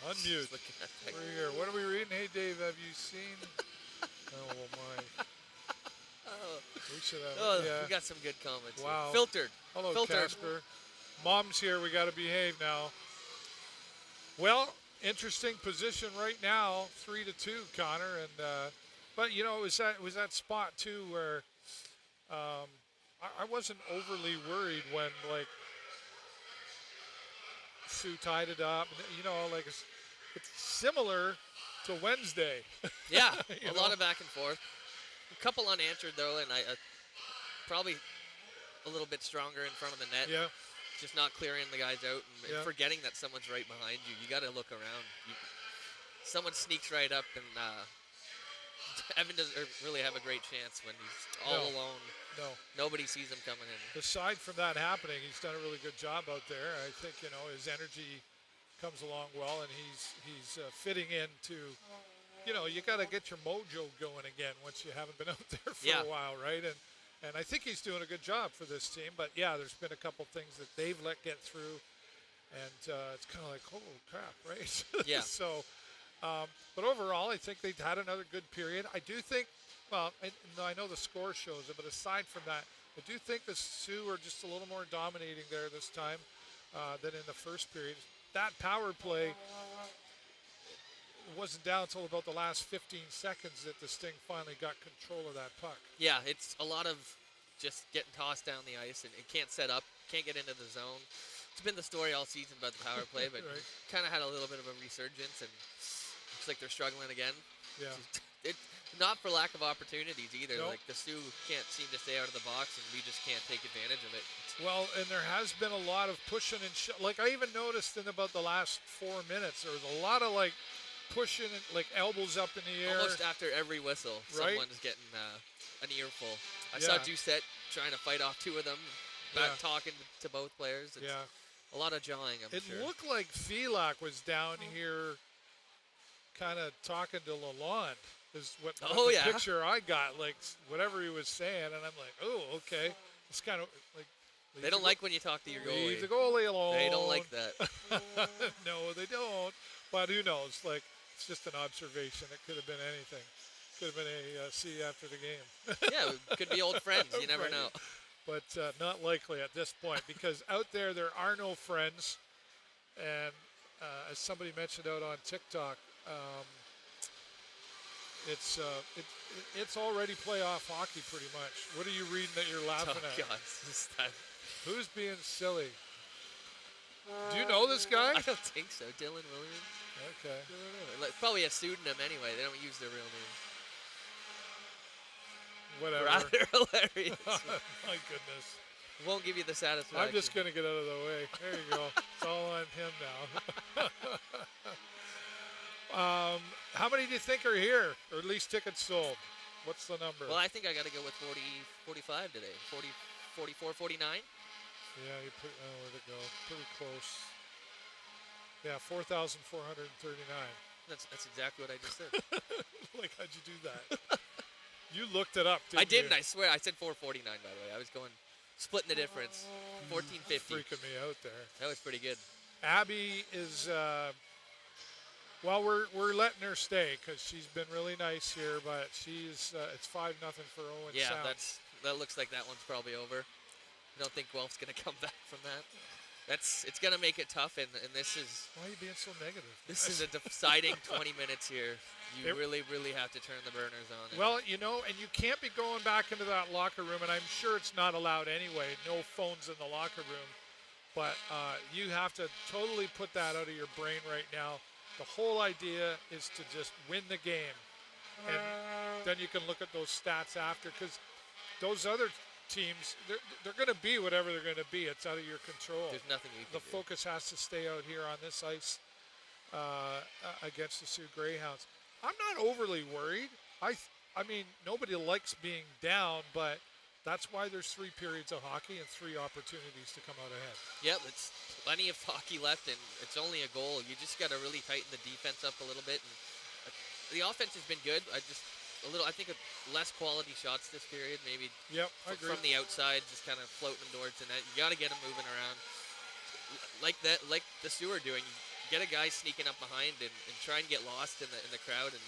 Unmute. We're here. What are we reading? Hey, Dave, have you seen? Oh, my. Oh, We should have. we Yeah. got some good comments. Wow. Here. Filtered. Hello, Filtered. Casper. Mom's here. We got to behave now. Well, interesting position right now, 3-2, Connor. And but you know, it was that spot too where I wasn't overly worried when like Sue tied it up. You know, like it's similar to Wednesday. Yeah, You a know? lot of back and forth. A couple unanswered though, and I probably a little bit stronger in front of the net. Yeah. Just not clearing the guys out and Yeah. forgetting that someone's right behind you. You got to look around. Someone sneaks right up, and Evan doesn't really have a great chance when he's all alone. No. Nobody sees him coming in. Aside from that happening, he's done a really good job out there. I think his energy comes along well, and he's fitting into. You got to get your mojo going again once you haven't been out there for a while, right? And I think he's doing a good job for this team. But yeah, there's been a couple things that they've let get through, and it's kind of like, oh crap, right? Yeah. So, but overall, I think they've had another good period. I do think. Well, I know the score shows it, but aside from that, I do think the Sioux are just a little more dominating there this time than in the first period. That power play wasn't down until about the last 15 seconds that the Sting finally got control of that puck. Yeah, it's a lot of just getting tossed down the ice, and it can't set up, can't get into the zone. It's been the story all season about the power play, but Right. kind of had a little bit of a resurgence, and looks like they're struggling again. Yeah. It, not for lack of opportunities either. Nope. Like the Sioux can't seem to stay out of the box, and we just can't take advantage of it. Well, and there has been a lot of pushing and like I even noticed in about the last 4 minutes, there was a lot of like pushing and like elbows up in the air. Almost after every whistle, Right? someone's getting an earful. I saw Doucette trying to fight off two of them, talking to both players. It's a lot of jawing, I'm sure. It looked like Filak was down here kind of talking to Lalonde is what the picture I got, like whatever he was saying, and I'm like, oh, okay. It's kind of like they don't like when you talk to your goalie. Leave the goalie alone. They don't like that. No, they don't. But who knows? Like, it's just an observation. It could have been anything. Could have been a see you after the game. Yeah, it could be old friends. You never know. But not likely at this point because out there are no friends. And as somebody mentioned out on TikTok, it's already playoff hockey pretty much. What are you reading that you're laughing at? God, Who's being silly? Do you know this guy? I don't think so. Dylan Williams? Okay. I don't know. Like, probably a pseudonym anyway. They don't use their real name. Whatever. Rather hilarious. My goodness. Won't give you the satisfaction. I'm just going to get out of the way. There you go. It's all on him now. How many do you think are here, or at least tickets sold? What's the number? Well, I think I got to go with 40, 45 today. 40, 44, 49. Yeah, where'd it go? Pretty close. Yeah, 4,439. That's exactly what I just said. Like, how'd you do that? You looked it up, didn't you? I didn't. I swear. I said 449, by the way. I was splitting the difference. 1450. Freaking me out there. That was pretty good. Abby is, well, we're letting her stay because she's been really nice here, but she's, it's 5-0 for Owen Yeah, Sound. that looks like that one's probably over. I don't think Guelph's going to come back from that. It's going to make it tough, and this is... Why are you being so negative? This is a deciding 20 minutes here. You really, really have to turn the burners on. Well, and you can't be going back into that locker room, and I'm sure it's not allowed anyway. No phones in the locker room. But you have to totally put that out of your brain right now. The whole idea is to just win the game. And then you can look at those stats after, because those other teams, they're going to be whatever they're going to be. It's out of your control. There's nothing you can do. The focus has to stay out here on this ice against the Sioux Greyhounds. I'm not overly worried. I mean, nobody likes being down, but that's why there's 3 periods of hockey and 3 opportunities to come out ahead. Yep, it's plenty of hockey left, and it's only a goal. You just got to really tighten the defense up a little bit. And the offense has been good. I think less quality shots this period, maybe. Yep, I agree. From the outside, just kind of floating towards the net. You got to get them moving around like that, like the Sioux are doing. get a guy sneaking up behind and try and get lost in the crowd and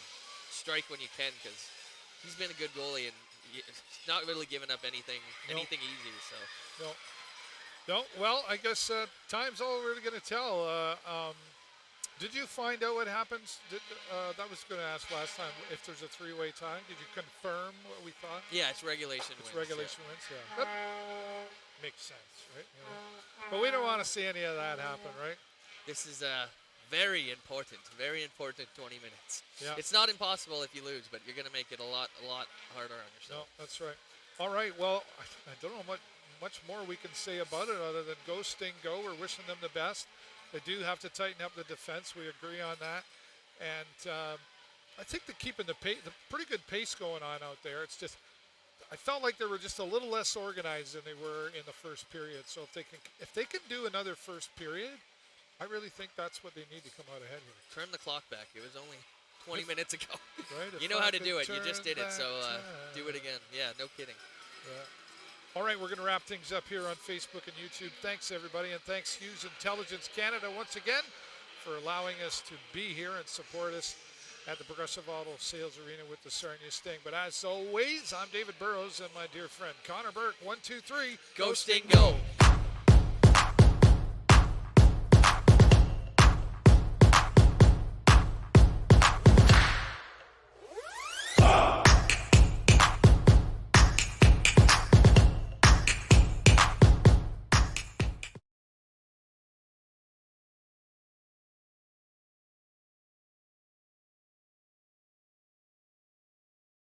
strike when you can, because he's been a good goalie and he's not really giving up anything easy. So No. Well, I guess time's all we're going to tell. Did you find out what happens? That was going to ask last time. If there's a three-way tie, did you confirm what we thought? yeah, it's regulation It's wins. regulation wins. Yeah, that makes sense, right? You know? But we don't want to see any of that happen, right? This is a very important 20 minutes. Yeah. It's not impossible if you lose, but you're going to make it a lot harder on yourself. No, that's right. All right. Well, I don't know much more we can say about it other than go Sting, go. We're wishing them the best. They do have to tighten up the defense. We agree on that. And I think they're keeping the pretty good pace going on out there. It's just I felt like they were just a little less organized than they were in the first period. So if they can do another first period, I really think that's what they need to come out ahead here. Turn the clock back. It was only 20 minutes ago. Right? You know how to do it. You just did it. So do it again. Yeah, no kidding. Yeah. All right, we're going to wrap things up here on Facebook and YouTube. Thanks, everybody, and thanks Hughes Intelligence Canada once again for allowing us to be here and support us at the Progressive Auto Sales Arena with the Sarnia Sting. But as always, I'm David Burrows and my dear friend Connor Burke. 1, 2, 3. Go Sting, go!